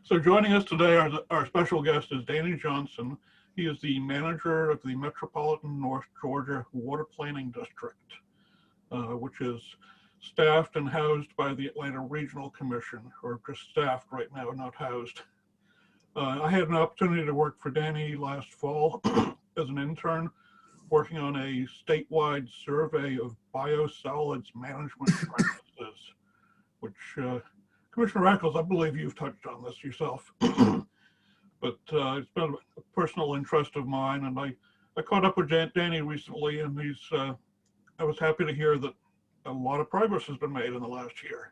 So joining us today, our special guest is Danny Johnson. He is the manager of the Metropolitan North Georgia Water Planning District, which is staffed and housed by the Atlanta Regional Commission, or just staffed right now, not housed. I had an opportunity to work for Danny last fall as an intern, working on a statewide survey of biosolids management practices, which Commissioner Echols, I believe you've touched on this yourself, but it's been a personal interest of mine, and I caught up with Danny recently, and I was happy to hear that a lot of progress has been made in the last year.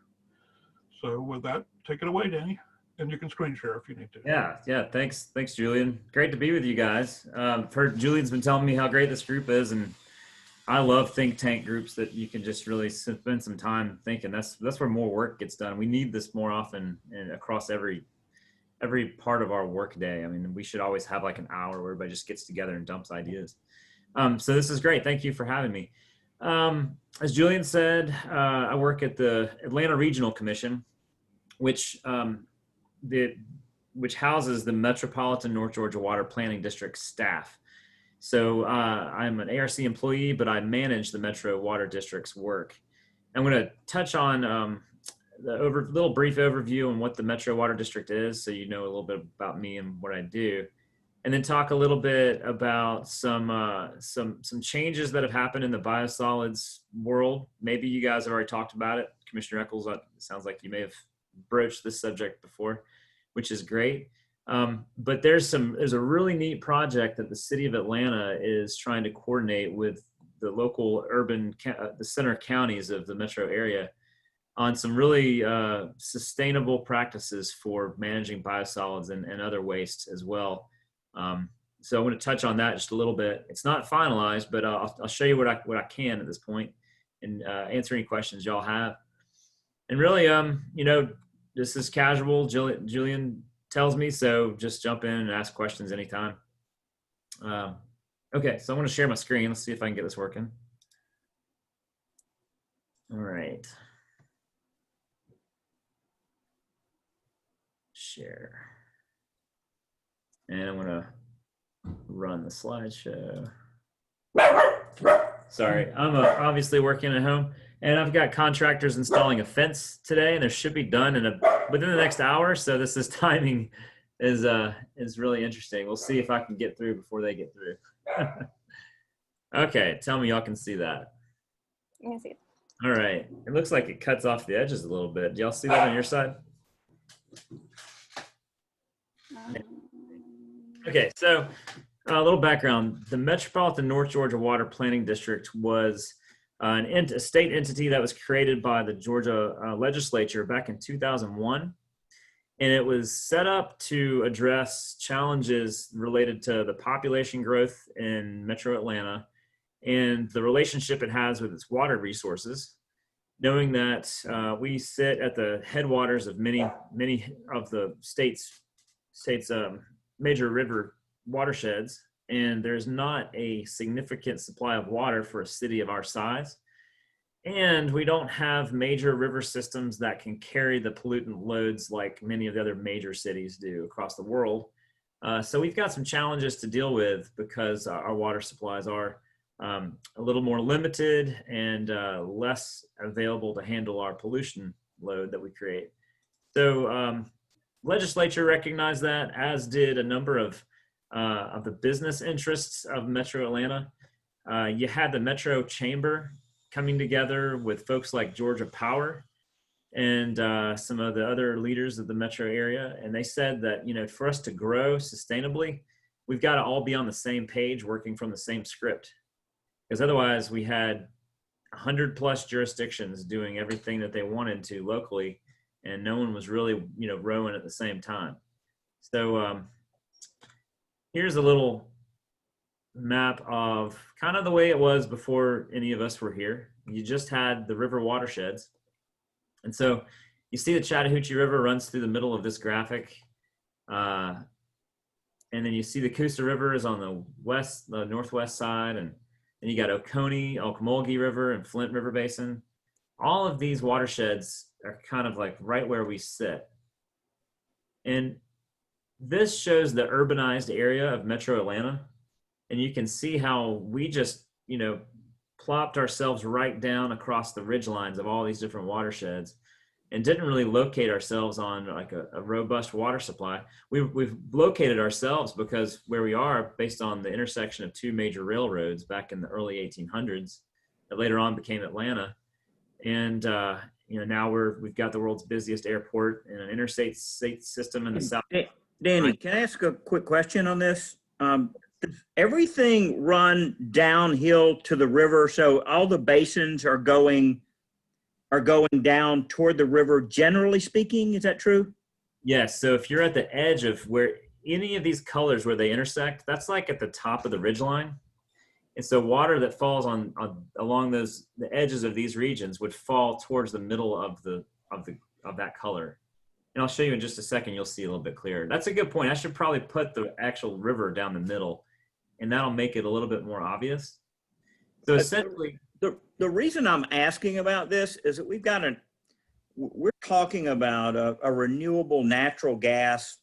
So with that, take it away, Danny, and you can screen share if you need to. Yeah. Thanks, Julian. Great to be with you guys. Julian's been telling me how great this group is, and I love think tank groups that you can just really spend some time thinking. That's where more work gets done. We need this more often and across every part of our work day. I mean, we should always have like an hour where everybody just gets together and dumps ideas. So this is great. Thank you for having me. As Julian said, I work at the Atlanta Regional Commission, which houses the Metropolitan North Georgia Water Planning District staff. So I'm an ARC employee, but I manage the Metro Water District's work. I'm going to touch on little brief overview on what the Metro Water District is, so you know a little bit about me and what I do, and then talk a little bit about some changes that have happened in the biosolids world. Maybe you guys have already talked about it. Commissioner Echols, it sounds like you may have broached this subject before, which is great. But there's a really neat project that the city of Atlanta is trying to coordinate with the local the center counties of the metro area on some really sustainable practices for managing biosolids and other wastes as well. So I want to touch on that just a little bit. It's not finalized, but I'll show you what I can at this point and answer any questions y'all have. And really, this is casual. Julian tells me, so just jump in and ask questions anytime. Okay, so I want to share my screen. Let's see if I can get this working. All right. Share. And I'm going to run the slideshow. Sorry, I'm obviously working at home, and I've got contractors installing a fence today, and it should be done within the next hour. So this timing is really interesting. We'll see if I can get through before they get through. Okay, tell me y'all can see that. You can see it. All right, it looks like it cuts off the edges a little bit. Do y'all see that on your side? Okay, so a little background. The Metropolitan North Georgia Water Planning District was a state entity that was created by the Georgia legislature back in 2001. And it was set up to address challenges related to the population growth in Metro Atlanta and the relationship it has with its water resources, knowing that we sit at the headwaters of many of the state's major river watersheds, and there's not a significant supply of water for a city of our size. And we don't have major river systems that can carry the pollutant loads like many of the other major cities do across the world. So we've got some challenges to deal with because our water supplies are a little more limited and less available to handle our pollution load that we create. So legislature recognized that, as did a number of the business interests of Metro Atlanta. You had the Metro Chamber coming together with folks like Georgia Power and some of the other leaders of the metro area. And they said that, for us to grow sustainably, we've got to all be on the same page, working from the same script. Because otherwise we had 100+ jurisdictions doing everything that they wanted to locally, and no one was really, rowing at the same time. So here's a little map of kind of the way it was before any of us were here. You just had the river watersheds. And so you see the Chattahoochee River runs through the middle of this graphic. And then you see the Coosa River is on the northwest side. And then you got Oconee, Ocmulgee River, and Flint River Basin. All of these watersheds are kind of like right where we sit. And this shows the urbanized area of Metro Atlanta. And you can see how we just, plopped ourselves right down across the ridge lines of all these different watersheds and didn't really locate ourselves on like a robust water supply. We've located ourselves because where we are based on the intersection of two major railroads back in the early 1800s that later on became Atlanta. And, now we've got the world's busiest airport and an interstate system in the south. Danny, can I ask a quick question on this? Does everything run downhill to the river? So all the basins are going down toward the river, generally speaking. Is that true? Yes. So if you're at the edge of where any of these colors where they intersect, that's like at the top of the ridgeline. And so water that falls along the edges of these regions would fall towards the middle of that color. And I'll show you in just a second, you'll see a little bit clearer. That's a good point. I should probably put the actual river down the middle, and that'll make it a little bit more obvious. So essentially, the reason I'm asking about this is that we're talking about a renewable natural gas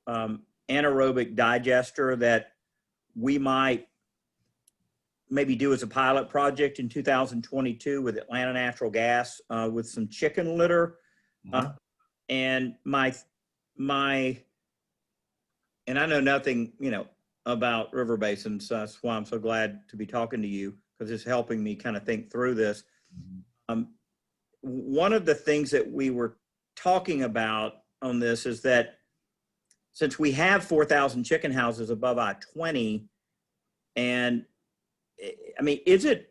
anaerobic digester that we might maybe do as a pilot project in 2022 with Atlanta Natural Gas with some chicken litter. And and I know nothing, about river basins. That's why I'm so glad to be talking to you, because it's helping me kind of think through this. One of the things that we were talking about on this is that since we have 4,000 chicken houses above I-20, and I mean, is it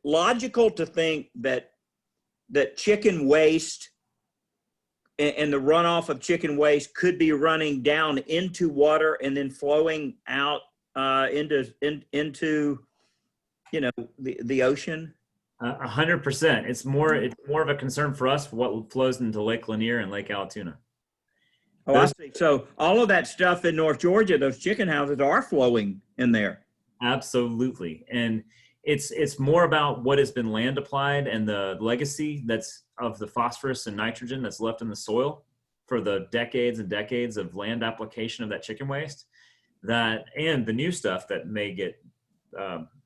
logical to think that chicken waste and the runoff of chicken waste could be running down into water and then flowing out into the ocean? 100%. It's more of a concern for us for what flows into Lake Lanier and Lake Allatoona. Oh, I see. So all of that stuff in North Georgia, those chicken houses are flowing in there. Absolutely. And it's more about what has been land applied and the legacy that's of the phosphorus and nitrogen that's left in the soil for the decades and decades of land application of that chicken waste, and the new stuff that may get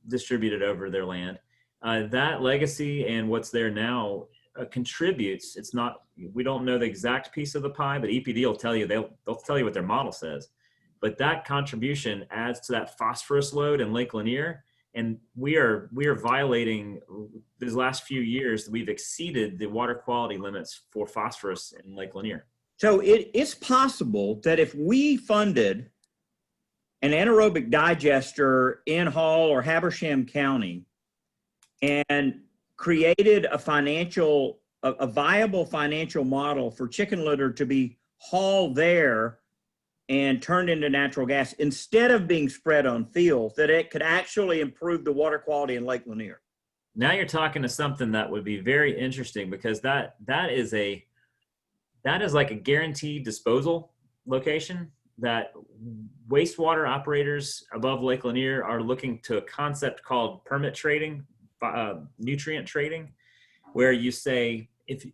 distributed over their land. That legacy and what's there now contributes. We don't know the exact piece of the pie, but EPD will tell you, they'll tell you what their model says. But that contribution adds to that phosphorus load in Lake Lanier. And we are violating, these last few years, we've exceeded the water quality limits for phosphorus in Lake Lanier. So it's possible that if we funded an anaerobic digester in Hall or Habersham County and created a viable financial model for chicken litter to be hauled there and turned into natural gas instead of being spread on fields, that it could actually improve the water quality in Lake Lanier. Now you're talking to something that would be very interesting, because that is like a guaranteed disposal location that wastewater operators above Lake Lanier are looking to a concept called permit trading, nutrient trading, where you say, if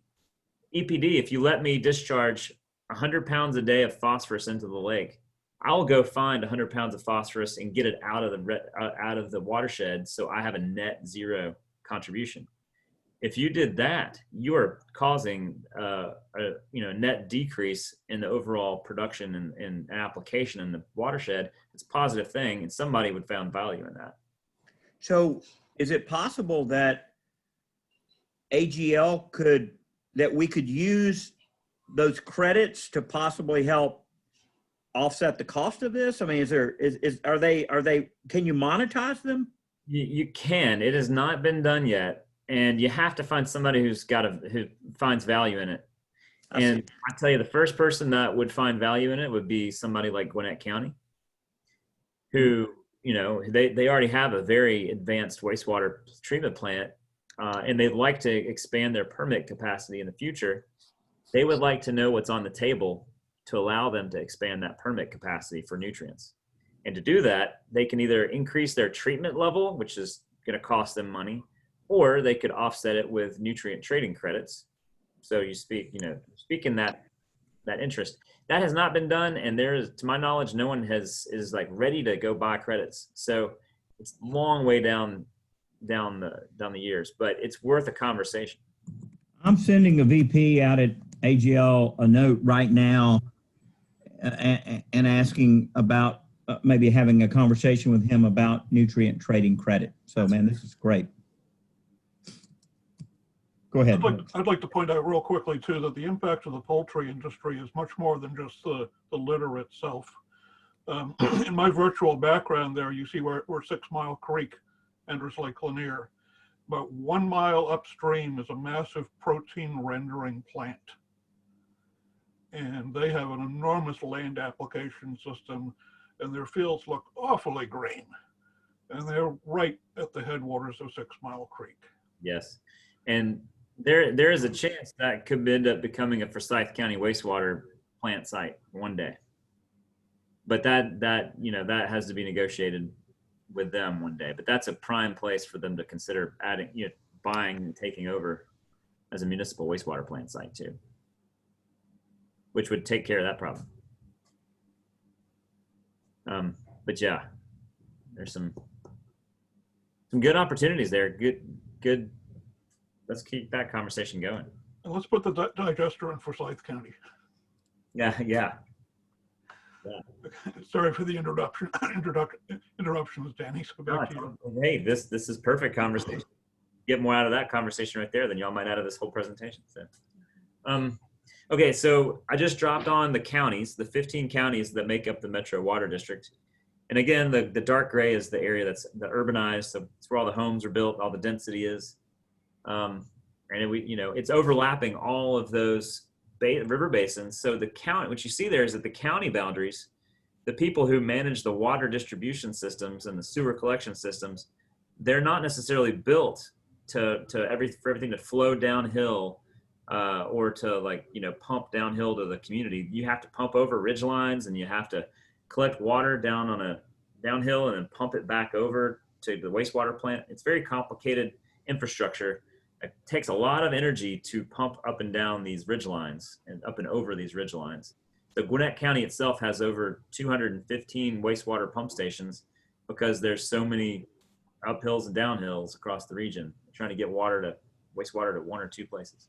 you let me discharge 100 pounds a day of phosphorus into the lake, I'll go find 100 pounds of phosphorus and get it out of the watershed, so I have a net zero contribution. If you did that, you are causing a net decrease in the overall production and application in the watershed. It's a positive thing, and somebody would found value in that. So is it possible that we could use those credits to possibly help offset the cost of this? I mean, are they, can you monetize them? You can. It has not been done yet. And you have to find somebody who finds value in it. I tell you, the first person that would find value in it would be somebody like Gwinnett County, who, they already have a very advanced wastewater treatment plant, and they'd like to expand their permit capacity in the future. They would like to know what's on the table to allow them to expand that permit capacity for nutrients. And to do that, they can either increase their treatment level, which is going to cost them money, or they could offset it with nutrient trading credits. So you speak in that that interest. That has not been done, and there is, to my knowledge, no one is like ready to go buy credits. So it's a long way down the years, but it's worth a conversation. I'm sending a VP out at AGL a note right now and asking about maybe having a conversation with him about nutrient trading credit. So, man, this is great. Go ahead. I'd like to point out real quickly, too, that the impact of the poultry industry is much more than just the litter itself. In my virtual background there, you see where 6 Mile Creek enters Lake Lanier. About 1 mile upstream is a massive protein rendering plant. And they have an enormous land application system, and their fields look awfully green. And they're right at the headwaters of 6 Mile Creek. Yes. And there is a chance that could end up becoming a Forsyth County wastewater plant site one day. But that has to be negotiated with them one day. But that's a prime place for them to consider adding, buying and taking over as a municipal wastewater plant site too, which would take care of that problem. But yeah, there's some good opportunities there. Good. Let's keep that conversation going. And let's put the digester in Forsyth County. Yeah. Sorry for the interruptions, Danny. So back to you. Hey, this is perfect conversation. Get more out of that conversation right there than y'all might out of this whole presentation. So, okay, so I just dropped on the counties, the 15 counties that make up the Metro Water District. And again, the dark gray is the area that's the urbanized, so it's where all the homes are built, all the density is. And it's overlapping all of those river basins. So the county, what you see there is that the county boundaries, the people who manage the water distribution systems and the sewer collection systems, they're not necessarily built for everything to flow downhill or to pump downhill to the community. You have to pump over ridge lines, and you have to collect water down on a downhill and then pump it back over to the wastewater plant. It's very complicated infrastructure. It takes a lot of energy to pump up and down these ridge lines and up and over these ridge lines. So Gwinnett County itself has over 215 wastewater pump stations because there's so many uphills and downhills across the region trying to get wastewater to one or two places.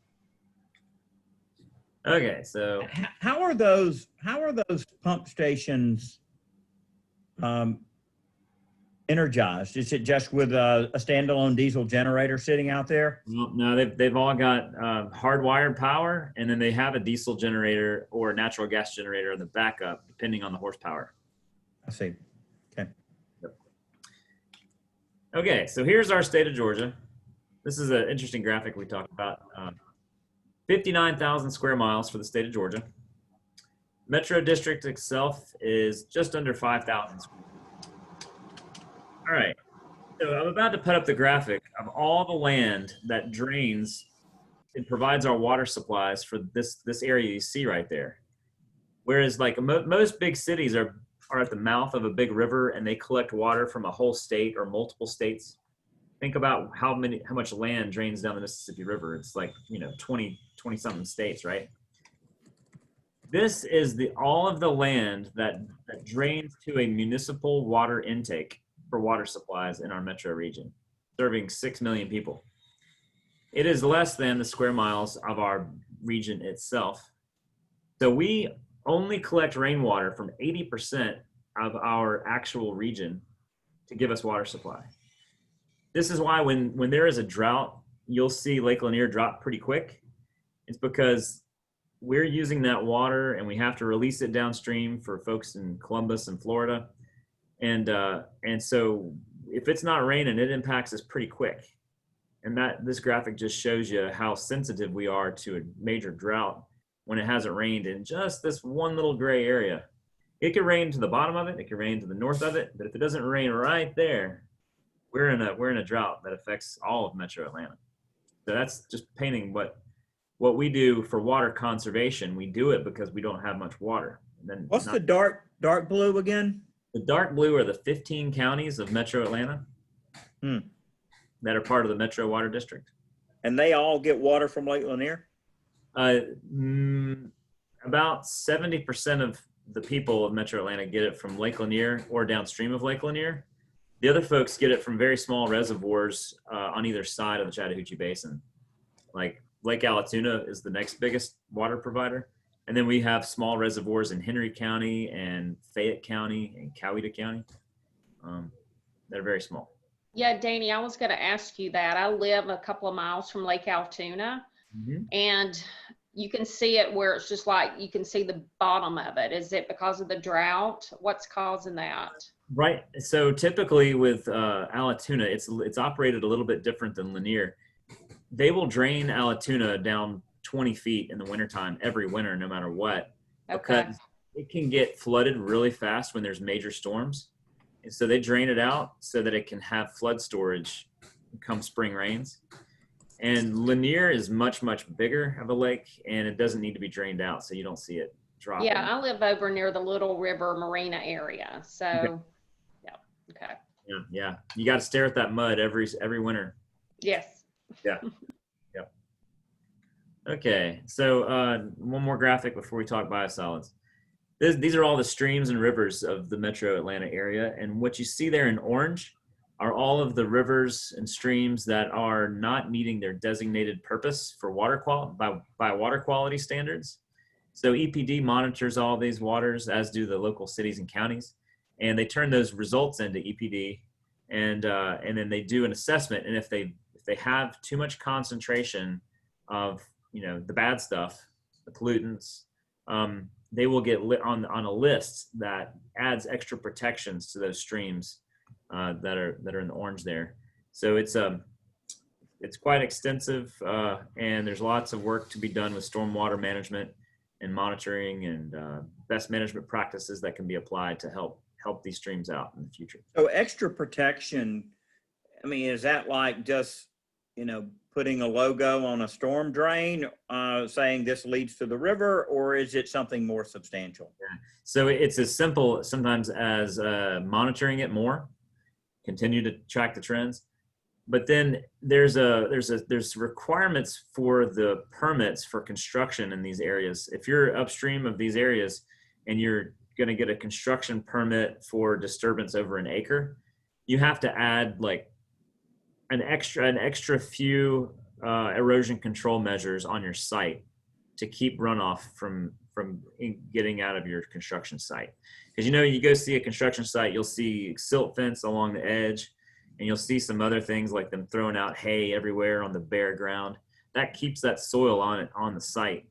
Okay, so how are those pump stations energized? Is it just with a standalone diesel generator sitting out there? Well, no, they've all got hardwired power, and then they have a diesel generator or a natural gas generator in the backup, depending on the horsepower. I see. Okay. Yep. Okay, so here's our state of Georgia. This is an interesting graphic we talked about. 59,000 square miles for the state of Georgia. Metro District itself is just under 5,000 square miles. All right, so I'm about to put up the graphic of all the land that drains and provides our water supplies for this area you see right there. Whereas most big cities are at the mouth of a big river, and they collect water from a whole state or multiple states. Think about how much land drains down the Mississippi River. It's 20 something states, right? This is all of the land that drains to a municipal water intake for water supplies in our metro region, serving 6 million people. It is less than the square miles of our region itself. So we only collect rainwater from 80% of our actual region to give us water supply. This is why when there is a drought, you'll see Lake Lanier drop pretty quick. It's because we're using that water and we have to release it downstream for folks in Columbus and Florida. And so if it's not raining, it impacts us pretty quick. And this graphic just shows you how sensitive we are to a major drought when it hasn't rained in just this one little gray area. It could rain to the bottom of it, it could rain to the north of it, but if it doesn't rain right there, we're in a drought that affects all of Metro Atlanta. So that's just painting what we do for water conservation. We do it because we don't have much water. And then what's the dark blue again? The dark blue are the 15 counties of Metro Atlanta that are part of the Metro Water District. And they all get water from Lake Lanier? about 70% of the people of Metro Atlanta get it from Lake Lanier or downstream of Lake Lanier. The other folks get it from very small reservoirs on either side of the Chattahoochee Basin. Like Lake Allatoona is the next biggest water provider. And then we have small reservoirs in Henry County and Fayette County and Coweta County. They're very small. Yeah, Danny, I was going to ask you that. I live a couple of miles from Lake Altoona, and you can see it where it's just like you can see the bottom of it. Is it because of the drought? What's causing that? Right. So typically with Allatoona, it's operated a little bit different than Lanier. They will drain Allatoona down 20 feet in the wintertime every winter, no matter what, because it can get flooded really fast when there's major storms. And so they drain it out so that it can have flood storage come spring rains. And Lanier is much, much bigger of a lake, and it doesn't need to be drained out, so you don't see it dropping. Yeah, I live over near the Little River Marina area. So, okay. Yeah. You got to stare at that mud every winter. Yes. Yeah. Yep. Okay. So one more graphic before we talk biosolids. These are all the streams and rivers of the Metro Atlanta area. And what you see there in orange are all of the rivers and streams that are not meeting their designated purpose for water quality by water quality standards. So EPD monitors all these waters, as do the local cities and counties, and they turn those results into EPD, and then they do an assessment. And if they have too much concentration of the bad stuff, the pollutants, they will get lit on a list that adds extra protections to those streams that are in the orange there. So it's quite extensive, and there's lots of work to be done with stormwater management and monitoring and best management practices that can be applied to help these streams out in the future. So extra protection, I mean, is that like just, putting a logo on a storm drain saying this leads to the river, or is it something more substantial? Yeah. So it's as simple sometimes as monitoring it more, continue to track the trends. But then there's requirements for the permits for construction in these areas. If you're upstream of these areas and you're going to get a construction permit for disturbance over an acre, you have to add like an extra few erosion control measures on your site to keep runoff from getting out of your construction site. Because you go see a construction site, you'll see silt fence along the edge, and you'll see some other things like them throwing out hay everywhere on the bare ground. That keeps that soil on the site.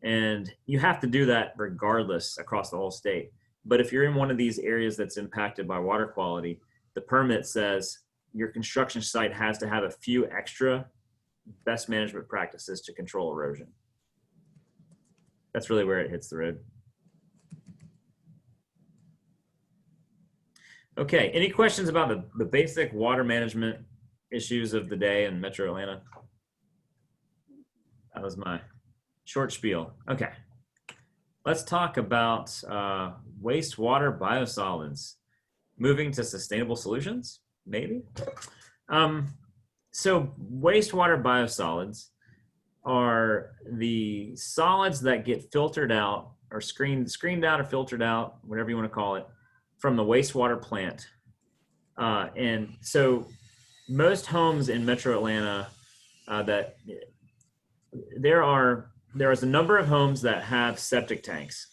And you have to do that regardless across the whole state. But if you're in one of these areas that's impacted by water quality, the permit says your construction site has to have a few extra best management practices to control erosion. That's really where it hits the road. Okay, any questions about the basic water management issues of the day in Metro Atlanta? That was my short spiel. Okay, let's talk about wastewater biosolids. Moving to sustainable solutions, maybe? So wastewater biosolids are the solids that get filtered out or screened out or filtered out, whatever you want to call it, from the wastewater plant. And so most homes in Metro Atlanta there is a number of homes that have septic tanks,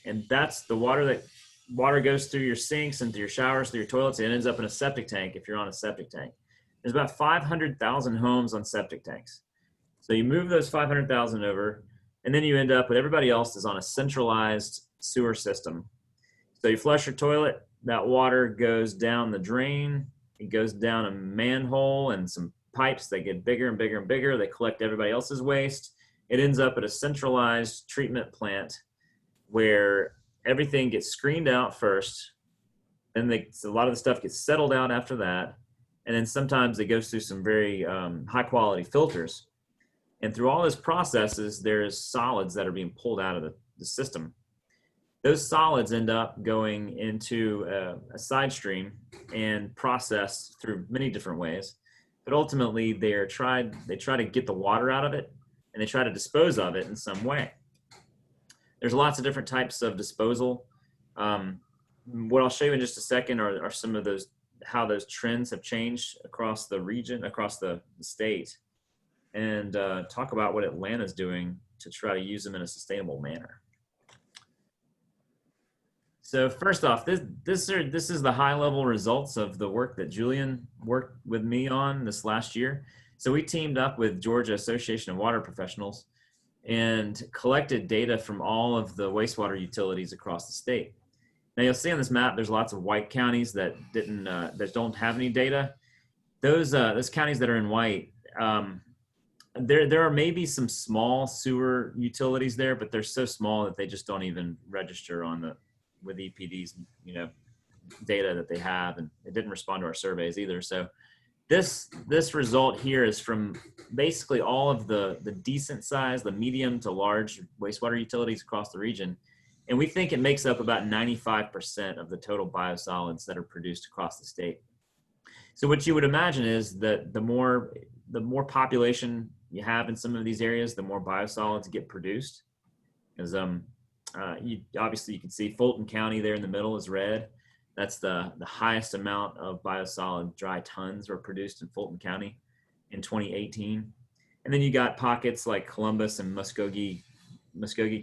and that's the water goes through your sinks and through your showers, through your toilets, and it ends up in a septic tank if you're on a septic tank. There's about 500,000 homes on septic tanks. So you move those 500,000 over, and then you end up with everybody else is on a centralized sewer system. So you flush your toilet, that water goes down the drain, it goes down a manhole and some pipes that get bigger and bigger and bigger. They collect everybody else's waste. It ends up at a centralized treatment plant where everything gets screened out first. Then a lot of the stuff gets settled out after that. And then sometimes it goes through some very high quality filters. And through all those processes, there's solids that are being pulled out of the system. Those solids end up going into a side stream and processed through many different ways. But ultimately, they try to get the water out of it, and they try to dispose of it in some way. There's lots of different types of disposal. What I'll show you in just a second are some of those, how those trends have changed across the region, across the state, and talk about what Atlanta's doing to try to use them in a sustainable manner. So first off, this is the high level results of the work that Julian worked with me on this last year. So we teamed up with Georgia Association of Water Professionals and collected data from all of the wastewater utilities across the state. Now you'll see on this map, there's lots of white counties that that don't have any data. Those counties that are in white, there are maybe some small sewer utilities there, but they're so small that they just don't even register on with EPD's, data that they have, and it didn't respond to our surveys either. So this result here is from basically all of the decent size, the medium to large wastewater utilities across the region. And we think it makes up about 95% of the total biosolids that are produced across the state. So what you would imagine is that the more population you have in some of these areas, the more biosolids get produced. Because obviously you can see Fulton County there in the middle is red. That's the highest amount of biosolid dry tons were produced in Fulton County in 2018. And then you got pockets like Columbus and Muskogee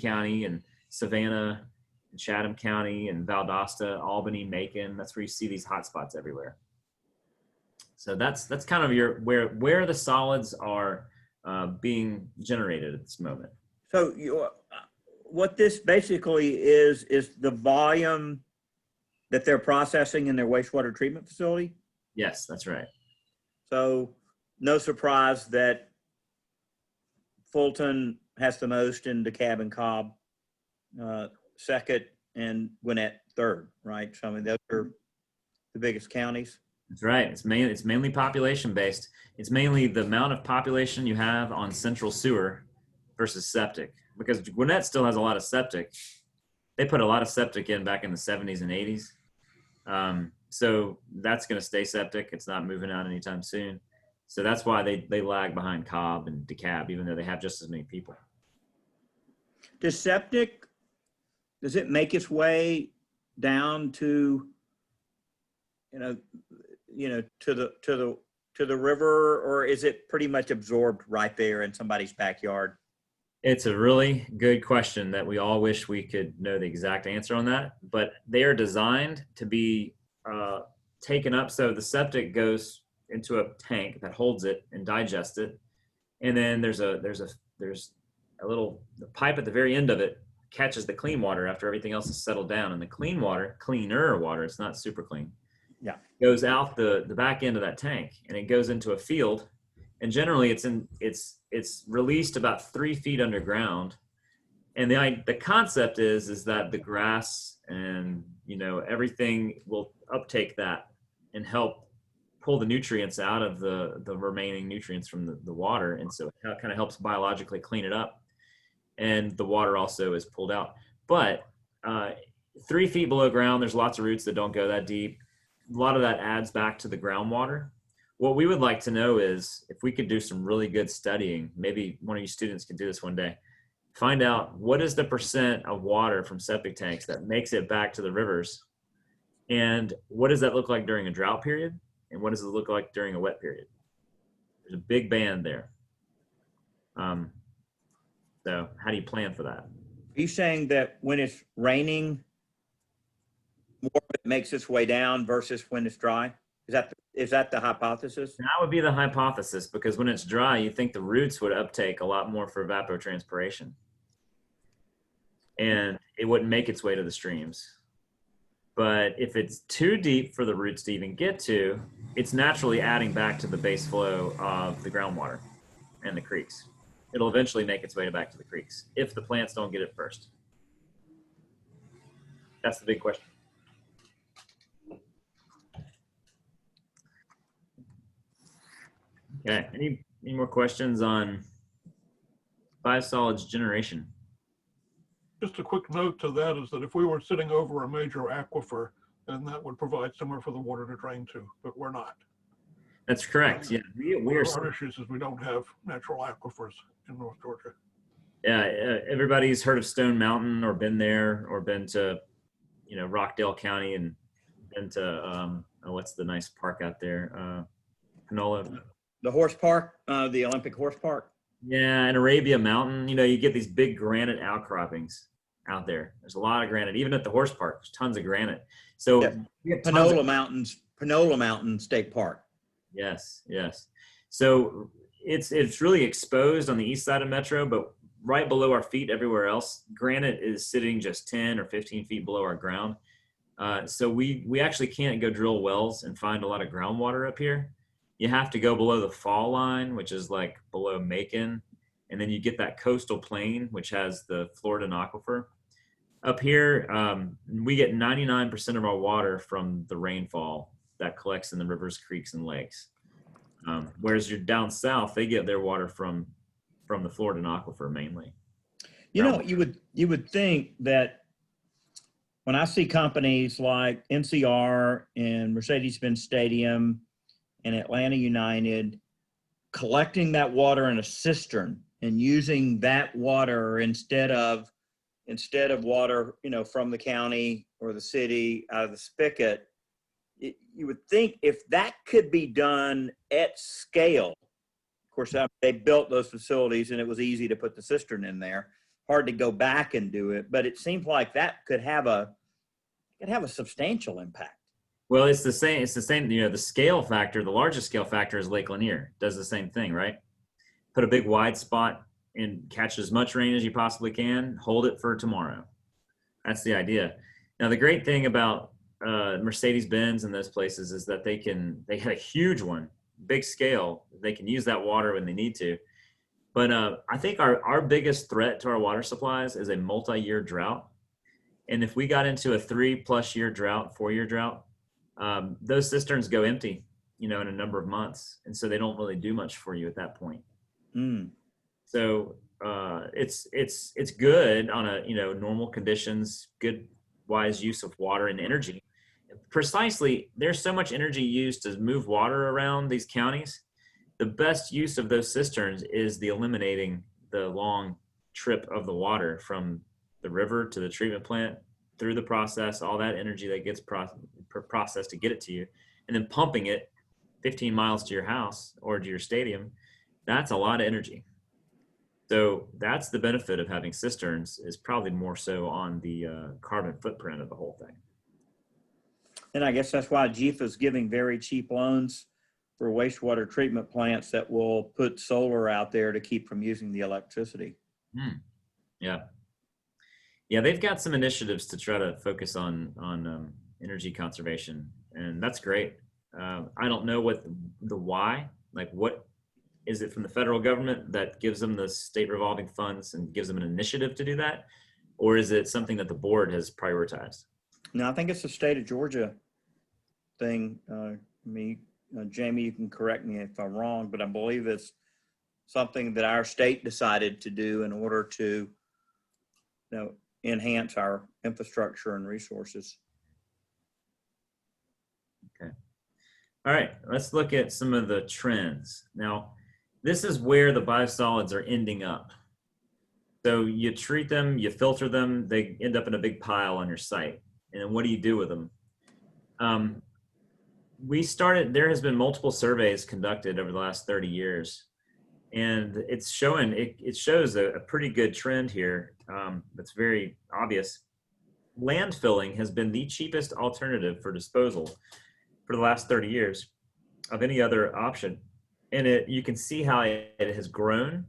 County and Savannah and Chatham County and Valdosta, Albany, Macon. That's where you see these hotspots everywhere. So that's kind of where the solids are being generated at this moment. So what this basically is the volume that they're processing in their wastewater treatment facility? Yes, that's right. So no surprise that Fulton has the most in DeKalb and Cobb, second, and Gwinnett third, right? So I mean, those are the biggest counties. That's right. It's mainly population based. It's mainly the amount of population you have on central sewer versus septic. Because Gwinnett still has a lot of septic. They put a lot of septic in back in the 70s and 80s. So that's going to stay septic. It's not moving out anytime soon. So that's why they lag behind Cobb and DeKalb, even though they have just as many people. Does septic, does it make its way down to, to the river, or is it pretty much absorbed right there in somebody's backyard? It's a really good question that we all wish we could know the exact answer on that, but they are designed to be taken up. So the septic goes into a tank that holds it and digests it. And then there's a little pipe at the very end of it catches the clean water after everything else is settled down. And the clean water, cleaner water, it's not super clean, goes out the back end of that tank, and it goes into a field. And generally it's released about 3 feet underground. And the concept is that the grass and, everything will uptake that and help pull the nutrients out of the remaining nutrients from the water. And so it kind of helps biologically clean it up. And the water also is pulled out. But 3 feet below ground, there's lots of roots that don't go that deep. A lot of that adds back to the groundwater. What we would like to know is if we could do some really good studying, maybe one of you students could do this one day, find out what is the % of water from septic tanks that makes it back to the rivers, and what does that look like during a drought period, and what does it look like during a wet period? There's a big band there. So how do you plan for that? Are you saying that when it's raining, more of it makes its way down versus when it's dry? Is that the hypothesis? That would be the hypothesis, because when it's dry, you think the roots would uptake a lot more for evapotranspiration, and it wouldn't make its way to the streams. But if it's too deep for the roots to even get to, it's naturally adding back to the base flow of the groundwater and the creeks. It'll eventually make its way back to the creeks if the plants don't get it first. That's the big question. Okay, any more questions on biosolids generation? Just a quick note to that is that if we were sitting over a major aquifer, then that would provide somewhere for the water to drain to, but we're not. That's correct. Yeah, Our issues is we don't have natural aquifers in North Georgia. Yeah, everybody's heard of Stone Mountain or been there or been to, Rockdale County and been to, what's the nice park out there? Panola. The horse park, the Olympic horse park. Yeah, and Arabia Mountain, you get these big granite outcroppings out there. There's a lot of granite, even at the horse park, there's tons of granite. So Yeah. we have tons of- Panola Mountain State Park. Yes, yes. So it's really exposed on the east side of Metro, but right below our feet everywhere else, granite is sitting just 10 or 15 feet below our ground. So we actually can't go drill wells and find a lot of groundwater up here. You have to go below the fall line, which is like below Macon, and then you get that coastal plain, which has the Floridan aquifer. Up here, we get 99% of our water from the rainfall that collects in the rivers, creeks, and lakes. Whereas you're down south, they get their water from the Floridan aquifer mainly. You would think that when I see companies like NCR and Mercedes-Benz Stadium and Atlanta United collecting that water in a cistern and using that water instead of water, from the county or the city out of the spigot, you would think if that could be done at scale. Of course, they built those facilities and it was easy to put the cistern in there. Hard to go back and do it, but it seems like that could have a substantial impact. Well, it's the same. The scale factor, the largest scale factor is Lake Lanier. Does the same thing, right? Put a big wide spot and catch as much rain as you possibly can. Hold it for tomorrow. That's the idea. Now, the great thing about Mercedes-Benz and those places is that they had a huge one, big scale. They can use that water when they need to. But I think our biggest threat to our water supplies is a multi-year drought. And if we got into a 3+ year drought, 4-year drought, those cisterns go empty, in a number of months. And so they don't really do much for you at that point. So it's good on a, normal conditions, good, wise use of water and energy. Precisely, there's so much energy used to move water around these counties. The best use of those cisterns is the eliminating the long trip of the water from the river to the treatment plant, through the process, all that energy that gets processed to get it to you, and then pumping it 15 miles to your house or to your stadium. That's a lot of energy. So that's the benefit of having cisterns, is probably more so on the carbon footprint of the whole thing. And I guess that's why GIFA is giving very cheap loans for wastewater treatment plants that will put solar out there to keep from using the electricity. Yeah. Yeah, they've got some initiatives to try to focus on energy conservation, and that's great. I don't know what the why, like what is it from the federal government that gives them the state revolving funds and gives them an initiative to do that? Or is it something that the board has prioritized? No, I think it's a state of Georgia thing. Jamie, you can correct me if I'm wrong, but I believe it's something that our state decided to do in order to, enhance our infrastructure and resources. Okay. All right, let's look at some of the trends. Now, this is where the biosolids are ending up. So you treat them, you filter them, they end up in a big pile on your site. And then what do you do with them? There has been multiple surveys conducted over the last 30 years. And it shows a pretty good trend here that's very obvious. Landfilling has been the cheapest alternative for disposal for the last 30 years of any other option. And you can see how it has grown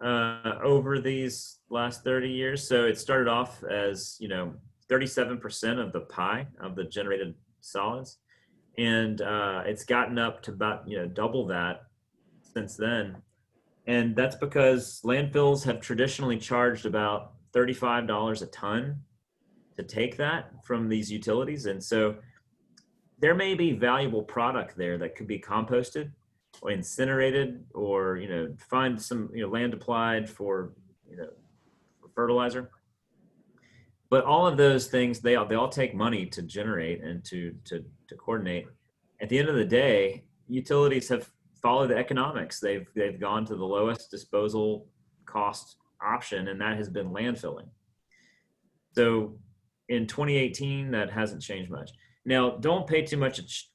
over these last 30 years. So it started off as, 37% of the pie of the generated solids. And it's gotten up to about, double that since then. And that's because landfills have traditionally charged about $35 a ton to take that from these utilities. And so there may be valuable product there that could be composted or incinerated, or, find some, land applied for, for fertilizer. But all of those things, they all take money to generate and to coordinate. At the end of the day, utilities have followed the economics. They've gone to the lowest disposal cost option, and that has been landfilling. So in 2018, that hasn't changed much. Now, don't pay too much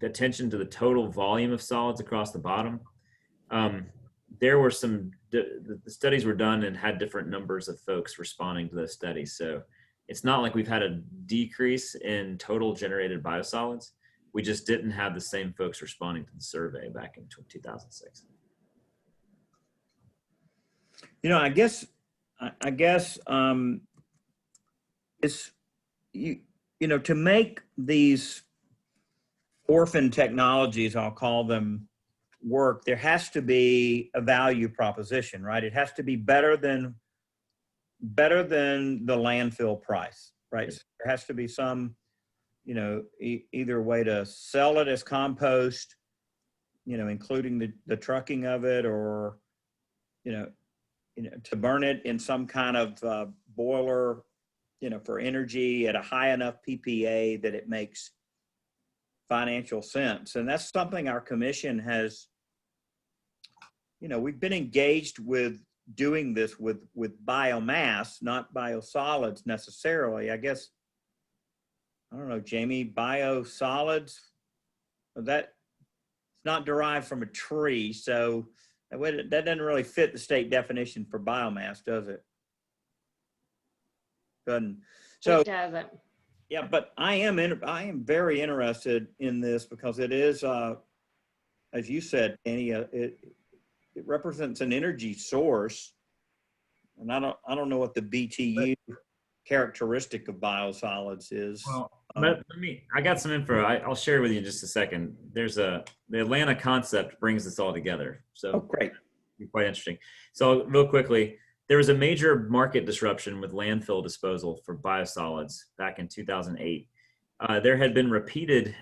attention to the total volume of solids across the bottom. There were the studies were done and had different numbers of folks responding to those studies. So it's not like we've had a decrease in total generated biosolids. We just didn't have the same folks responding to the survey back in 2006. You know, I guess it's, you know, to make these orphan technologies, I'll call them, work, there has to be a value proposition, right? It has to be better than the landfill price, right? So there has to be some, you know, either way to sell it as compost, you know, including the trucking of it, or, you know, to burn it in some kind of boiler, you know, for energy at a high enough PPA that it makes financial sense. And that's something our commission has, you know, we've been engaged with doing this with biomass, not biosolids necessarily. I guess, I don't know, Jamie, biosolids, that it's not derived from a tree, so that doesn't really fit the state definition for biomass, does it? Doesn't. So It doesn't. yeah, but I am very interested in this because it is, as you said, Danny, it represents an energy source, and I don't know what the BTU characteristic of biosolids is. Well, I got some info. I'll share with you in just a second. The Atlanta concept brings this all together. So Oh, great. Be quite interesting. So real quickly, there was a major market disruption with landfill disposal for biosolids back in 2008. There had been repeated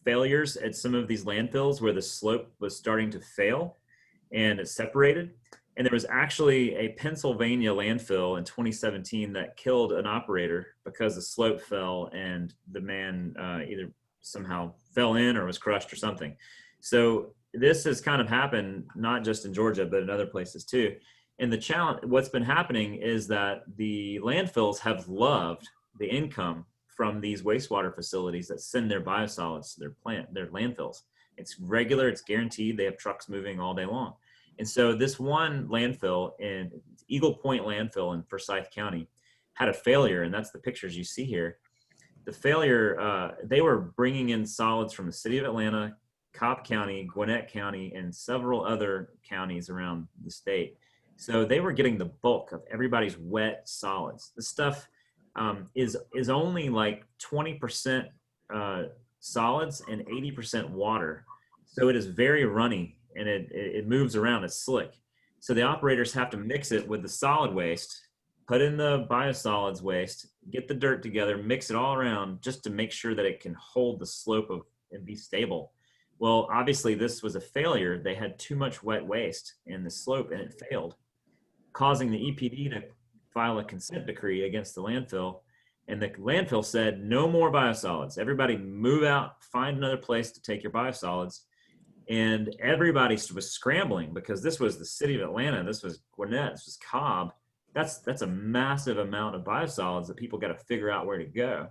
failures at some of these landfills where the slope was starting to fail and it separated. And there was actually a Pennsylvania landfill in 2017 that killed an operator because the slope fell and the man either somehow fell in or was crushed or something. So this has kind of happened not just in Georgia, but in other places too. And the challenge, what's been happening is that the landfills have loved the income from these wastewater facilities that send their biosolids to their landfills. It's regular, it's guaranteed. They have trucks moving all day long. And so this one landfill in Eagle Point landfill in Forsyth County had a failure, and that's the pictures you see here. The failure, they were bringing in solids from the city of Atlanta, Cobb County, Gwinnett County, and several other counties around the state. So they were getting the bulk of everybody's wet solids. This stuff is only like 20% solids and 80% water. So it is very runny and it moves around, it's slick. So the operators have to mix it with the solid waste, put in the biosolids waste, get the dirt together, mix it all around just to make sure that it can hold the slope and be stable. Well, obviously this was a failure. They had too much wet waste in the slope and it failed, causing the EPD to file a consent decree against the landfill. And the landfill said, no more biosolids. Everybody move out, find another place to take your biosolids. And everybody was scrambling because this was the city of Atlanta. This was Gwinnett, this was Cobb. That's a massive amount of biosolids that people got to figure out where to go.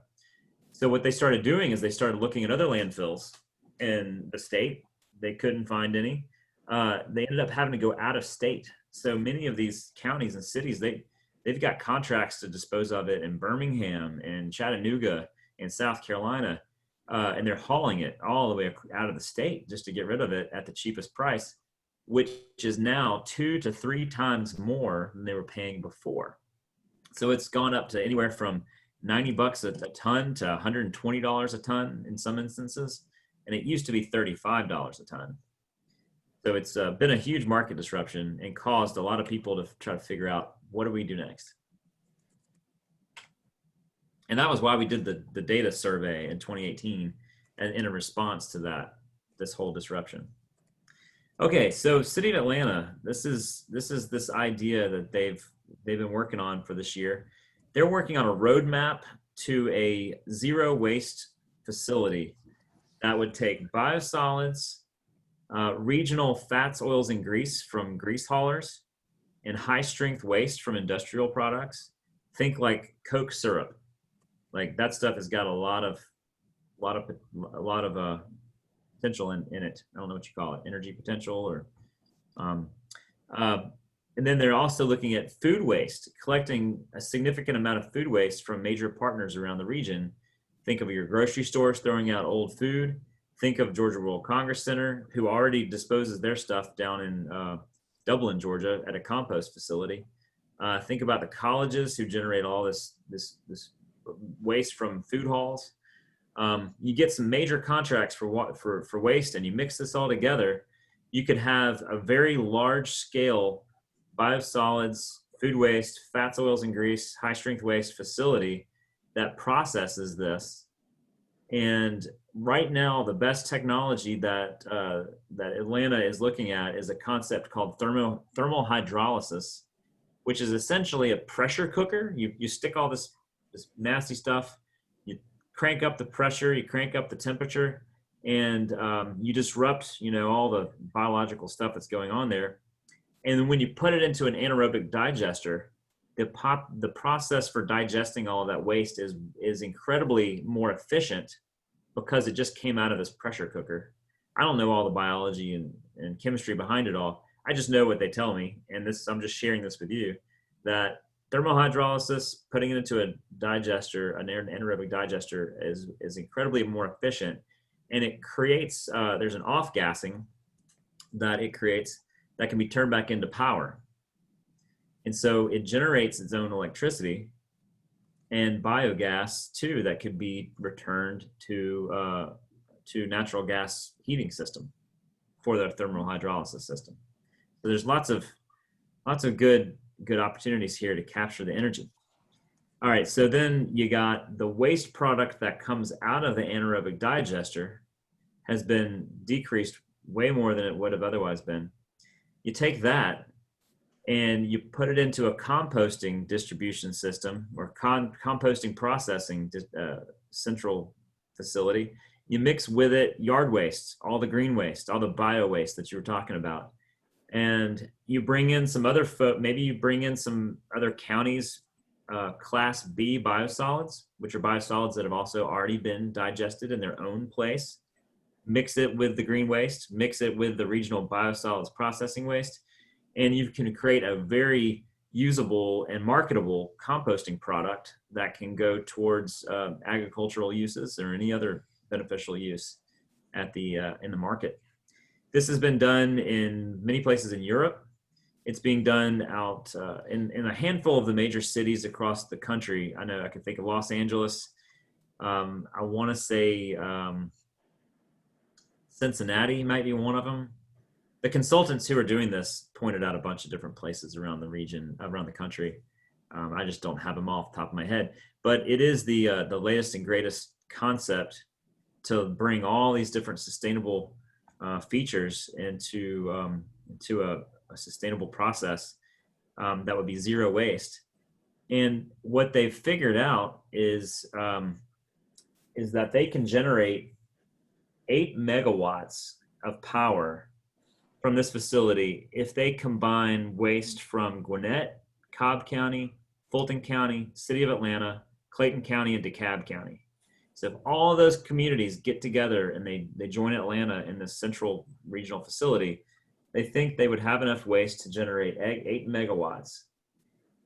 So what they started doing is they started looking at other landfills in the state. They couldn't find any. They ended up having to go out of state. So many of these counties and cities, they've got contracts to dispose of it in Birmingham and Chattanooga and South Carolina. And they're hauling it all the way out of the state just to get rid of it at the cheapest price, which is now 2 to 3 times more than they were paying before. So it's gone up to anywhere from $90 a ton to $120 a ton in some instances. And it used to be $35 a ton. So it's been a huge market disruption and caused a lot of people to try to figure out, what do we do next? And that was why we did the data survey in 2018 and in a response to this whole disruption. Okay, so City of Atlanta, this is this idea that they've been working on for this year. They're working on a roadmap to a zero waste facility that would take biosolids, regional fats, oils, and grease from grease haulers, and high strength waste from industrial products. Think like Coke syrup. Like that stuff has got a lot of potential in it. I don't know what you call it, energy potential or um, and then they're also looking at food waste, collecting a significant amount of food waste from major partners around the region. Think of your grocery stores throwing out old food. Think of Georgia World Congress Center, who already disposes their stuff down in Dublin, Georgia, at a compost facility. Think about the colleges who generate all this waste from food halls. You get some major contracts for waste, and you mix this all together, you could have a very large scale biosolids, food waste, fats, oils, and grease, high strength waste facility that processes this. And right now, the best technology that Atlanta is looking at is a concept called thermal hydrolysis, which is essentially a pressure cooker. You stick all this nasty stuff, you crank up the pressure, you crank up the temperature, and you disrupt, all the biological stuff that's going on there. And then when you put it into an anaerobic digester, the process for digesting all of that waste is incredibly more efficient because it just came out of this pressure cooker. I don't know all the biology and chemistry behind it all. I just know what they tell me, and I'm just sharing this with you, that thermal hydrolysis, putting it into a digester, an anaerobic digester, is incredibly more efficient, and it creates, there's an off-gassing that it creates that can be turned back into power. And so it generates its own electricity and biogas too that could be returned to natural gas heating system for the thermal hydrolysis system. So there's lots of good opportunities here to capture the energy. All right, so then you got the waste product that comes out of the anaerobic digester has been decreased way more than it would have otherwise been. You take that and you put it into a composting distribution system or composting processing central facility. You mix with it yard waste, all the green waste, all the bio waste that you were talking about. And you bring in some other maybe you bring in some other counties, class B biosolids, which are biosolids that have also already been digested in their own place. Mix it with the green waste, mix it with the regional biosolids processing waste, and you can create a very usable and marketable composting product that can go towards agricultural uses or any other beneficial use in the market. This has been done in many places in Europe. It's being done out in a handful of the major cities across the country. I know I can think of Los Angeles. I want to say Cincinnati might be one of them. The consultants who are doing this pointed out a bunch of different places around the region, around the country. I just don't have them off the top of my head, but it is the latest and greatest concept to bring all these different sustainable features into a sustainable process that would be zero waste. And what they've figured out is that they can generate 8 megawatts of power from this facility if they combine waste from Gwinnett, Cobb County, Fulton County, City of Atlanta, Clayton County, and DeKalb County. So if all of those communities get together and they join Atlanta in this central regional facility, they think they would have enough waste to generate 8 megawatts.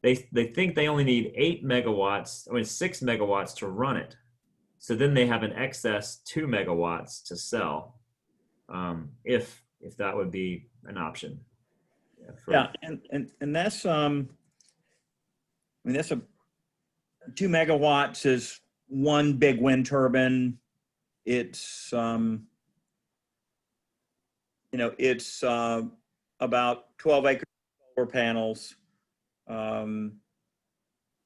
They think they only need 6 megawatts to run it. So then they have an excess 2 megawatts to sell, if that would be an option. And that's that's 2 megawatts is one big wind turbine. It's it's about 12 acre solar panels.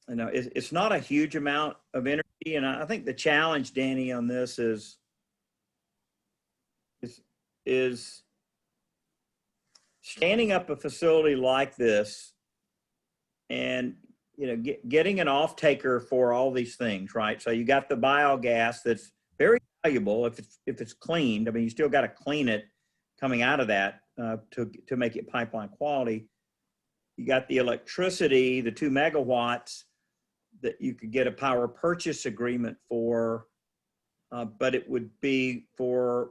It's not a huge amount of energy, and I think the challenge, Danny, on this is standing up a facility like this, and getting an off taker for all these things, right? So you got the biogas that's very valuable if it's cleaned. I mean, you still got to clean it coming out of that to make it pipeline quality. you got the electricity, the 2 megawatts that you could get a power purchase agreement for, but it would be for,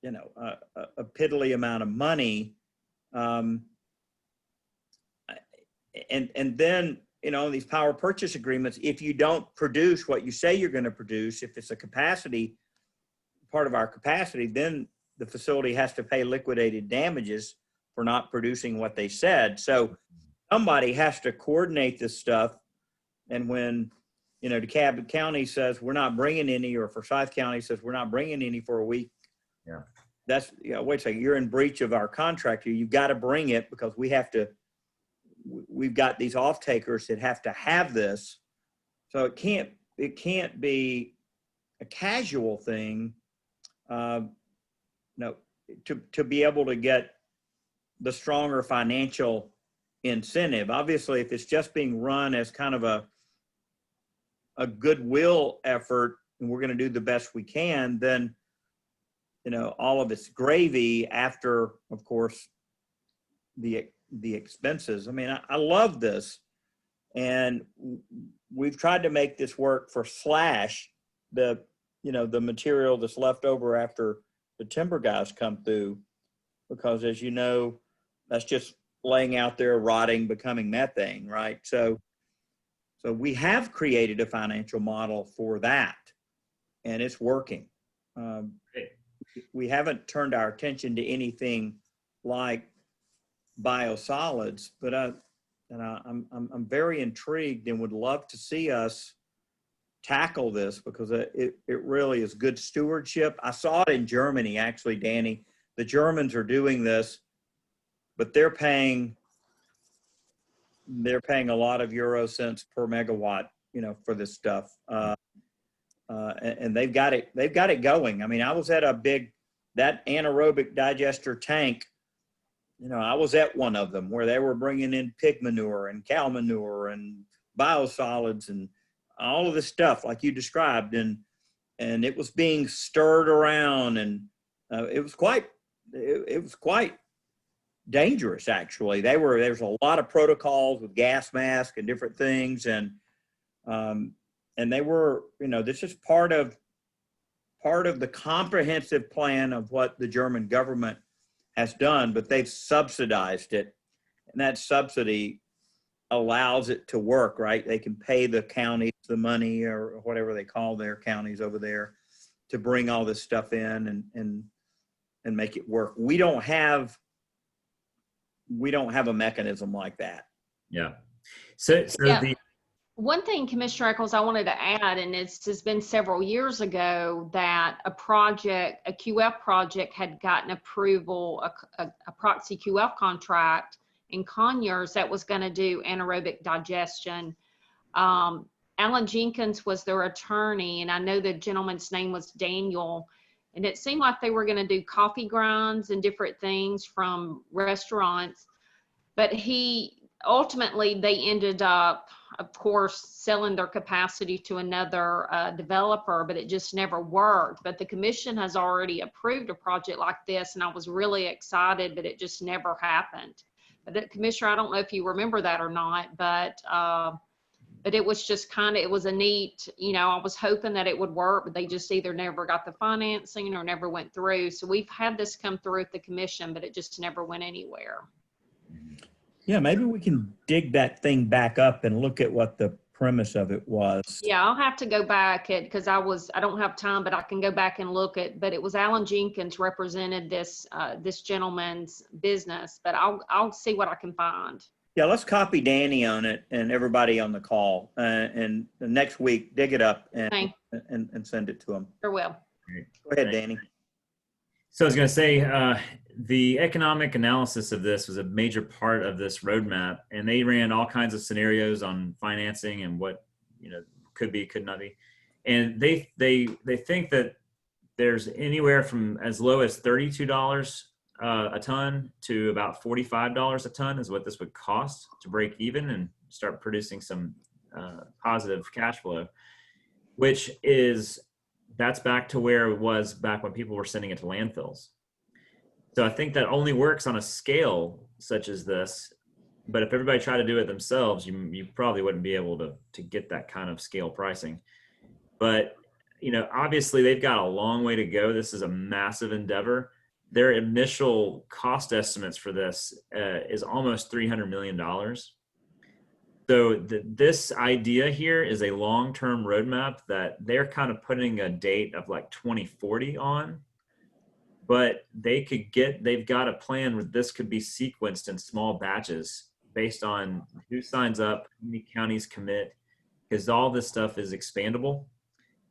you know, a piddly amount of money. And then, you know, these power purchase agreements, if you don't produce what you say you're going to produce, if it's a capacity, part of our capacity, then the facility has to pay liquidated damages for not producing what they said. So somebody has to coordinate this stuff. And when, you know, DeKalb County says we're not bringing any, or Forsyth County says we're not bringing any for a week, Yeah. that's, you know, wait a second, you're in breach of our contract here. You've got to bring it because we have to, we've got these off takers that have to have this. So it can't be a casual thing, no, to be able to get the stronger financial incentive. Obviously, if it's just being run as kind of a goodwill effort and we're going to do the best we can, then, you know, all of it's gravy after, of course, the expenses. I mean, I love this, and we've tried to make this work for slash, the, you know, the material that's left over after the timber guys come through, because as you know, that's just laying out there, rotting, becoming methane, right? So we have created a financial model for that, and it's working. We haven't turned our attention to anything like biosolids, but I'm very intrigued and would love to see us tackle this, because it really is good stewardship. I saw it in Germany, actually, Danny. The Germans are doing this, but they're paying a lot of euro cents per megawatt, you know, for this stuff. And they've got it going. I mean, I was at that anaerobic digester tank, you know, I was at one of them where they were bringing in pig manure and cow manure and biosolids and all of this stuff like you described, and it was being stirred around, and it was quite dangerous, actually. There's a lot of protocols with gas masks and different things, and they were, you know, this is part of the comprehensive plan of what the German government has done, but they've subsidized it, and that subsidy allows it to work, right? They can pay the counties the money, or whatever they call their counties over there, to bring all this stuff in and make it work. We don't have a mechanism like that. Yeah. So Yeah. One thing, Commissioner Echols, I wanted to add, and it's been several years ago that a QF project had gotten approval, a proxy QF contract in Conyers that was going to do anaerobic digestion. Alan Jenkins was their attorney, and I know the gentleman's name was Daniel, and it seemed like they were going to do coffee grinds and different things from restaurants, but ultimately they ended up, of course, selling their capacity to another developer, but it just never worked. But the commission has already approved a project like this, and I was really excited, but it just never happened. But Commissioner, I don't know if you remember that or not, but it was just it was a neat, you know, I was hoping that it would work, but they just either never got the financing or never went through. So we've had this come through at the commission, but it just never went anywhere. Yeah, maybe we can dig that thing back up and look at what the premise of it was. Yeah, I'll have to go back because I don't have time, but I can go back and look but it was Alan Jenkins represented this gentleman's business, but I'll see what I can find. Yeah, let's copy Danny on it and everybody on the call, and next week dig it up and send it to them. Sure will. Go ahead, Danny. So I was going to say, the economic analysis of this was a major part of this roadmap, and they ran all kinds of scenarios on financing and what, you know, could be, could not be. And they think that there's anywhere from as low as $32 a ton to about $45 a ton is what this would cost to break even and start producing some positive cash flow, that's back to where it was back when people were sending it to landfills. So I think that only works on a scale such as this But if everybody tried to do it themselves, you probably wouldn't be able to get that kind of scale pricing. But, you know, obviously they've got a long way to go. This is a massive endeavor. Their initial cost estimates for this is almost $300 million. So this idea here is a long-term roadmap that they're kind of putting a date of like 2040 on, but they've got a plan where this could be sequenced in small batches based on who signs up, how many counties commit, because all this stuff is expandable.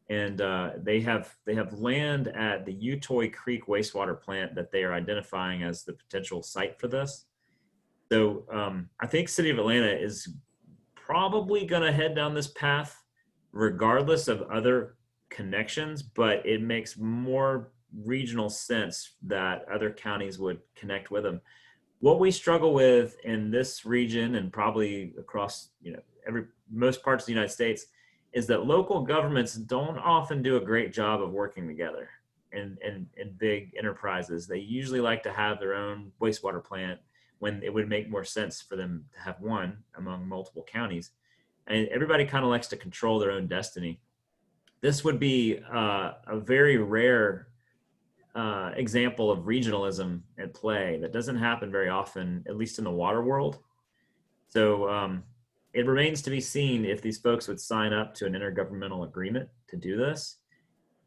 And they have land at the Utoy Creek wastewater plant that they are identifying as the potential site for this. So I think City of Atlanta is probably going to head down this path regardless of other connections, but it makes more regional sense that other counties would connect with them. What we struggle with in this region and probably across, you know, most parts of the United States is that local governments don't often do a great job of working together in big enterprises. They usually like to have their own wastewater plant when it would make more sense for them to have one among multiple counties. And everybody kind of likes to control their own destiny. This would be a very rare example of regionalism at play that doesn't happen very often, at least in the water world. So it remains to be seen if these folks would sign up to an intergovernmental agreement to do this.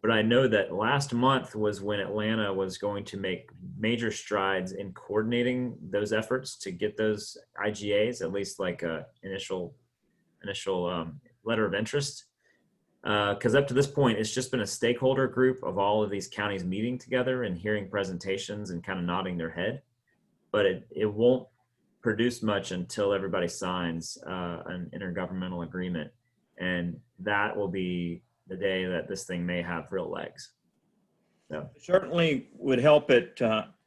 But I know that last month was when Atlanta was going to make major strides in coordinating those efforts to get those IGAs, at least like a initial letter of interest. Because up to this point, it's just been a stakeholder group of all of these counties meeting together and hearing presentations and kind of nodding their head. But it won't produce much until everybody signs an intergovernmental agreement. And that will be the day that this thing may have real legs. So. It certainly would help it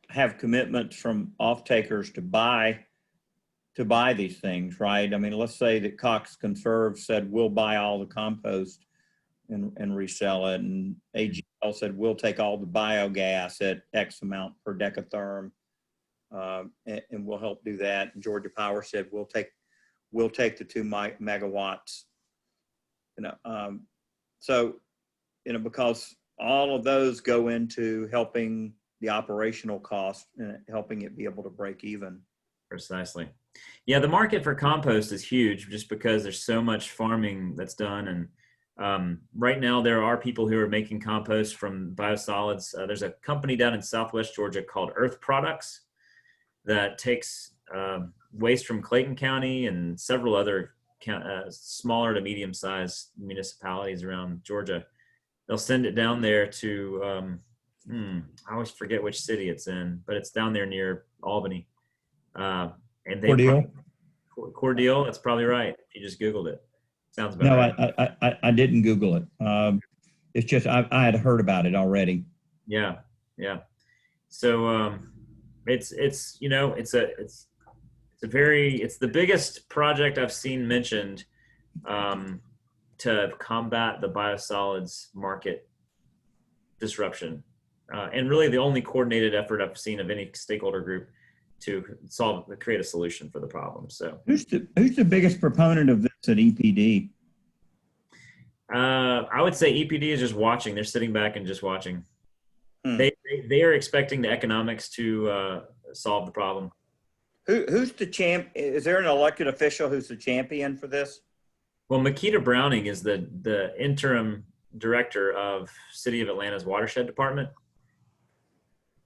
have commitments from off-takers to buy these things, right? I mean, let's say that Cox Conserve said, we'll buy all the compost and resell it. And AGL said, we'll take all the biogas at X amount per decatherm. And we'll help do that. And Georgia Power said, we'll take the 2 megawatts, you know. So, you know, because all of those go into helping the operational cost and helping it be able to break even. Precisely. Yeah, the market for compost is huge just because there's so much farming that's done. And right now there are people who are making compost from biosolids. There's a company down in Southwest Georgia called Earth Products that takes waste from Clayton County and several other smaller to medium-sized municipalities around Georgia. They'll send it down there to, I always forget which city it's in, but it's down there near Albany. And they Cordele, that's probably right. If you just Googled it. Sounds about right. I didn't Google it. It's just, I had heard about it already. Yeah. Yeah. So, it's you know, it's the biggest project I've seen mentioned to combat the biosolids market disruption, and really the only coordinated effort I've seen of any stakeholder group to create a solution for the problem. So who's the biggest proponent of this at EPD? I would say EPD is just watching. They're sitting back and just watching. They are expecting the economics to solve the problem. Who's the champ? Is there an elected official who's the champion for this? Well, Makita Browning is the interim director of City of Atlanta's watershed department.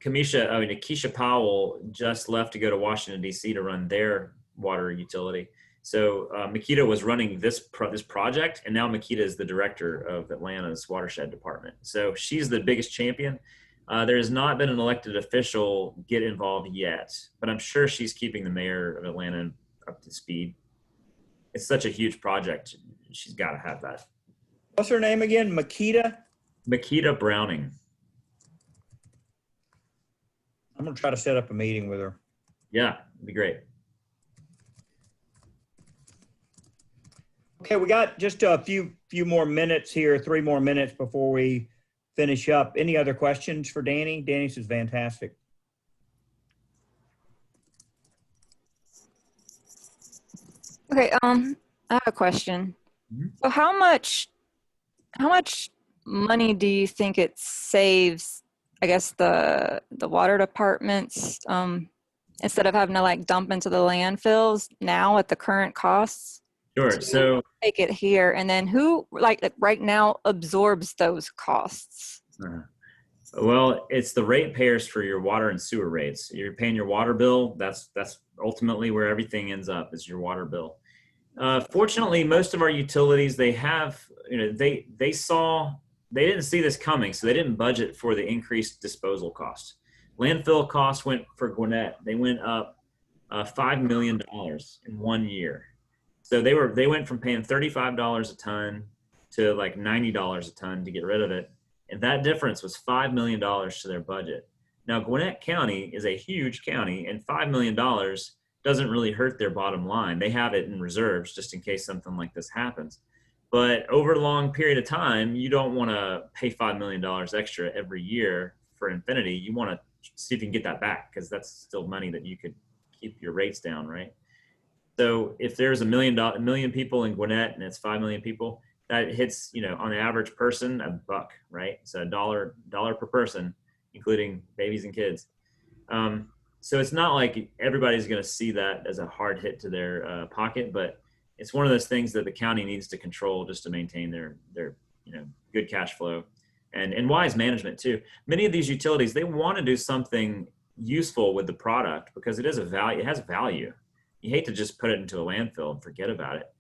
Keisha Powell just left to go to Washington, D.C. to run their water utility. So Makita was running this project, and now Makita is the director of Atlanta's watershed department. So she's the biggest champion. There has not been an elected official get involved yet, but I'm sure she's keeping the mayor of Atlanta up to speed. It's such a huge project. She's got to have that. What's her name again? Makita? Makita Browning. I'm going to try to set up a meeting with her. Yeah, it'd be great. Okay, we got just a few more minutes here, 3 more minutes before we finish up. Any other questions for Danny? Danny's is fantastic. Okay, I have a question. Mhm. So how much money do you think it saves, I guess, the water departments, instead of having to like dump into the landfills now at the current costs Sure. to So, take it here? And then who, like right now, absorbs those costs? uh, well, it's the ratepayers for your water and sewer rates. You're paying your water bill. That's ultimately where everything ends up, is your water bill. Fortunately, most of our utilities, they have, they didn't see this coming, so they didn't budget for the increased disposal costs. Landfill costs went for Gwinnett. They went up $5 million in 1 year. So they went from paying $35 a ton to like $90 a ton to get rid of it, and that difference was $5 million to their budget. Now, Gwinnett County is a huge county, and $5 million doesn't really hurt their bottom line. They have it in reserves just in case something like this happens. But over a long period of time, you don't want to pay $5 million extra every year for infinity. You want to see if you can get that back, because that's still money that you could keep your rates down, right? So if there's a million people in Gwinnett and it's 5 million people, that hits, on the average person, $1, right? So $1 per person, including babies and kids. So it's not like everybody's going to see that as a hard hit to their pocket, but it's one of those things that the county needs to control just to maintain their good cash flow and wise management too. Many of these utilities, they want to do something useful with the product because it is a value. It has value. You hate to just put it into a landfill and forget about it.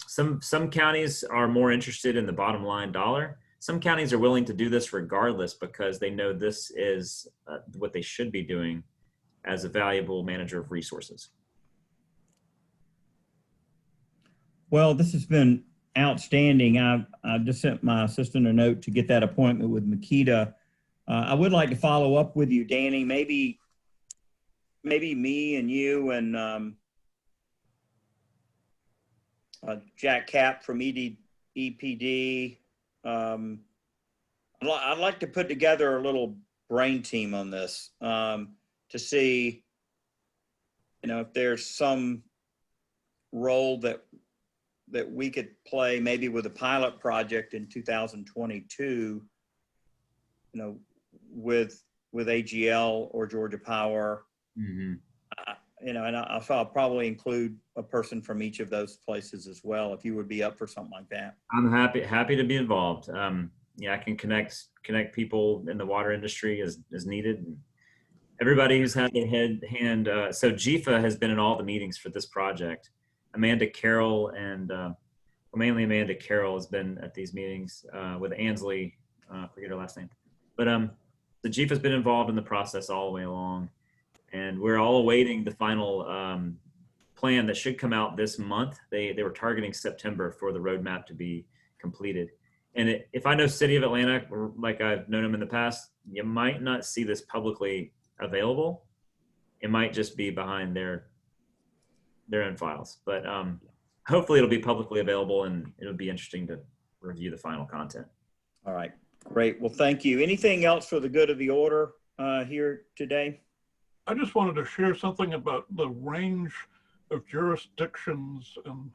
Some counties are more interested in the bottom line dollar. Some counties are willing to do this regardless because they know this is what they should be doing as a valuable manager of resources. Well, this has been outstanding. I just sent my assistant a note to get that appointment with Makita. I would like to follow up with you, Danny. Maybe me and you and Jack Cap from EPD. I'd like to put together a little brain team on this to see, if there's some role that we could play, maybe with a pilot project in 2022, with AGL or Georgia Power. Mm-hmm. And I'll probably include a person from each of those places as well, if you would be up for something like that. I'm happy to be involved. I can connect people in the water industry as needed. Everybody who's had their hand. So GIFA has been in all the meetings for this project. Amanda Carroll and mainly Amanda Carroll has been at these meetings with Ansley. I forget her last name, but the GIFA has been involved in the process all the way along. And we're all awaiting the final plan that should come out this month. They were targeting September for the roadmap to be completed. And if I know City of Atlanta, like I've known them in the past, you might not see this publicly available. It might just be behind their own files. But hopefully it'll be publicly available, and it'll be interesting to review the final content. All right, great. Well, thank you. Anything else for the good of the order here today? I just wanted to share something about the range of jurisdictions and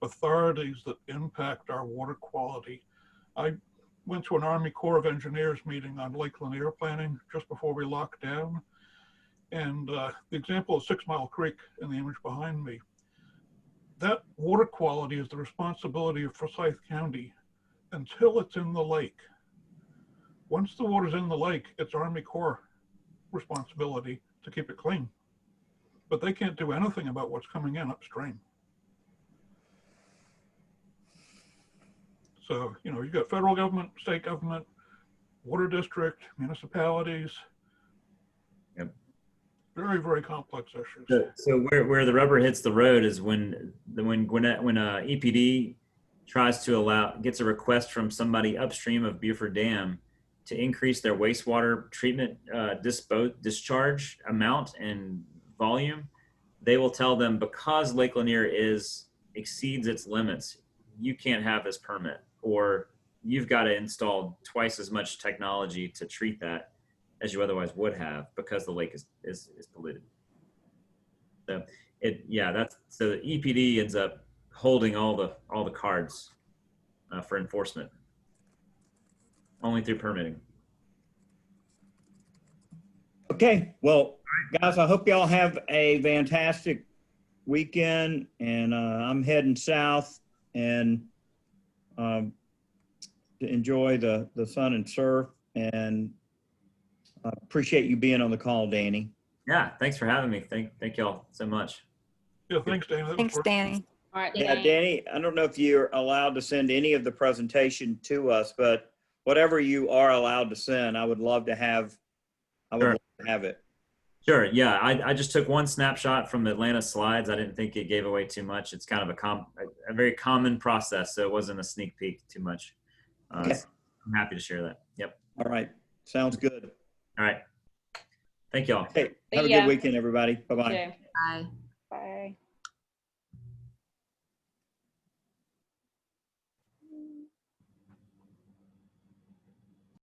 authorities that impact our water quality. I went to an Army Corps of Engineers meeting on Lake Lanier planning just before we locked down. And the example of 6 Mile Creek in the image behind me, that water quality is the responsibility of Forsyth County until it's in the lake. Once the water's in the lake, it's Army Corps responsibility to keep it clean, but they can't do anything about what's coming in upstream. So, you've got federal government, state government, water district, municipalities. Yep. Very, very complex issues. So where the rubber hits the road is when EPD tries to gets a request from somebody upstream of Buford Dam to increase their wastewater treatment discharge amount and volume. They will tell them, because Lake Lanier exceeds its limits, you can't have this permit, or you've got to install twice as much technology to treat that as you otherwise would have, because the lake is polluted. So so the EPD ends up holding all the cards for enforcement, only through permitting. Okay, well, guys, I hope y'all have a fantastic weekend, and I'm heading south and to enjoy the sun and surf, and I appreciate you being on the call, Danny. Yeah, thanks for having me. Thank y'all so much. Yeah, thanks, Danny. That was Thanks, great. Danny. All right, Yeah, Danny. Danny, I don't know if you're allowed to send any of the presentation to us, but whatever you are allowed to send, I would love to have, Sure. love to have it. Sure. Yeah, I just took one snapshot from the Atlanta slides. I didn't think it gave away too much. It's kind of a very common process, so it wasn't a sneak peek too much. Okay. So I'm happy to share that. Yep. All right, sounds good. All right. Thank y'all. Okay, have a See ya. good weekend, everybody. Bye-bye. You too. Bye. Bye.